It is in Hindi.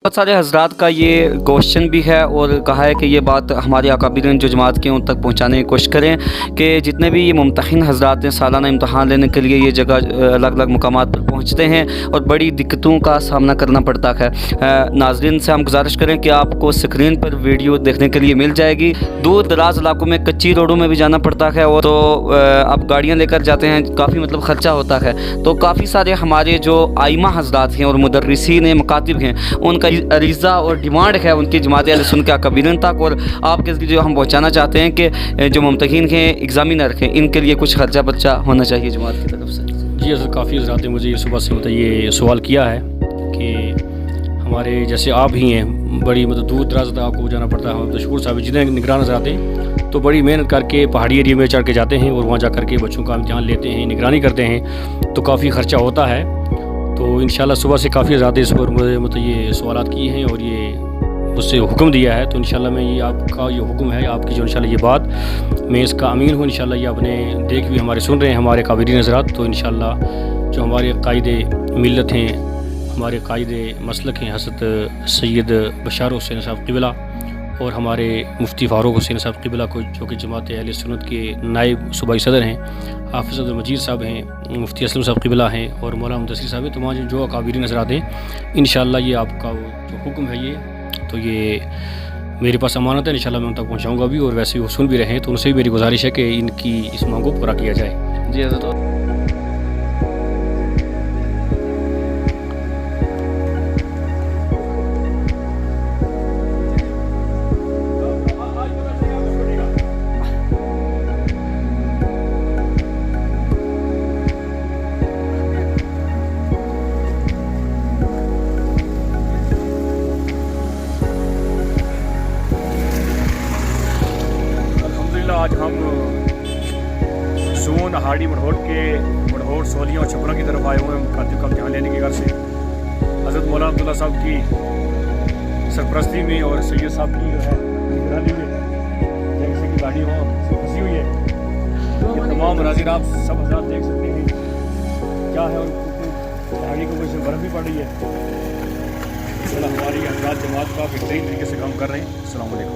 बहुत सारे हजरात का ये क्वेश्चन भी है और कहा है कि ये बात हमारे अकाबिरीन जो जमात के उन तक पहुँचाने की कोशिश करें कि जितने भी ये मुम्तहिन हजरात हैं सालाना इम्तहान लेने के लिए ये जगह अलग अलग मुकामात पर पहुँचते हैं और बड़ी दिक्कतों का सामना करना पड़ता है। नाज़रीन से हम गुजारिश करें कि आपको स्क्रीन पर वीडियो देखने के लिए मिल जाएगी। दूर दराज इलाकों में कच्ची रोडों में भी जाना पड़ता है और तो आप गाड़ियाँ लेकर जाते हैं, काफ़ी मतलब ख़र्चा होता है। तो काफ़ी सारे हमारे जो आइमा हजरात हैं और मुदर्रिसीन मकातिब हैं उनका अरीज़ा और डिमांड है उनकी जमात अहले सुन्नत के अकाबिरीन तक, और आपके जो हम पहुँचाना चाहते हैं कि जो मुम्तहिन हैं एग्ज़ामिनर हैं इनके लिए कुछ खर्चा बर्चा होना चाहिए जमात की तरफ से। जी असल काफ़ी हज़रात ने मुझे सुबह से मतलब ये सवाल किया है कि हमारे जैसे आप ही हैं, बड़ी मतलब दूर दराज तक आपको जाना पड़ता है। मशहूर साहब जितने निगरान हज़रात हैं तो बड़ी मेहनत करके पहाड़ी एरिया में चढ़ के जाते हैं और वहाँ जा कर के बच्चों का इम्तिहान लेते हैं, निगरानी करते हैं, तो काफ़ी ख़र्चा होता है। तो इंशाल्लाह सुबह से काफ़ी हज़रात इस पर मुझे मतलब ये सवालात किए हैं और ये मुझसे हुक्म दिया है। तो इंशाल्लाह मैं ये आपका ये हुक्म है आपकी जो इंशाल्लाह ये बात मैं इसका अमीन हूँ। इंशाल्लाह ये आपने देख भी हमारे सुन रहे हैं हमारे काबिरीन हज़रात। तो इंशाल्लाह जो हमारे कायदे मिल्लत हैं, हमारे कायदे मसलक हैं हज़रत सैयद बशार हुसैन साहब क़िबला और हमारे मुफ्ती फ़ारूक हुसैन साहब क़िबला को जो कि जमात अहले सुन्नत के नायब सूबाई सदर हैं, हाफ़िज़ अब्दुल मजीद साहब हैं, मुफ्ती असलम साहब क़िबला हैं और मौलाना मुदस्सिर साहब हैं। तो वहाँ जो अकाबिरीन हज़रात हैं इंशाल्लाह ये आपका जो हुक्म है ये तो ये मेरे पास अमानत है, इंशाल्लाह मैं उन तक पहुँचाऊँगा भी। और वैसे वो सुन भी रहे हैं तो उनसे भी मेरी गुजारिश है कि इनकी इस मांग को पूरा किया जाए। जी हज़रत। आज हम सोन हाड़ी मढ़ोट सोलियाँ और छपरा की तरफ आए हुए हैं मुकातिब का इम्तिहान लेने के घर से। हज़रत मौलाना अब्दुल्ला साहब की सरपरस्ती में और सैयद साहब की जो है निगरानी में जैसे की गाड़ी वहाँ फंसी हुई है। ये तमाम मनाजिर आप सब हज़रात देख सकते हैं क्या है और आगे को वैसे बर्फ़ भी पड़ रही है। हमारी हज़रात जमात का बेहतरीन तरीके से काम कर रहे हैं। अस्सलाम वालेकुम।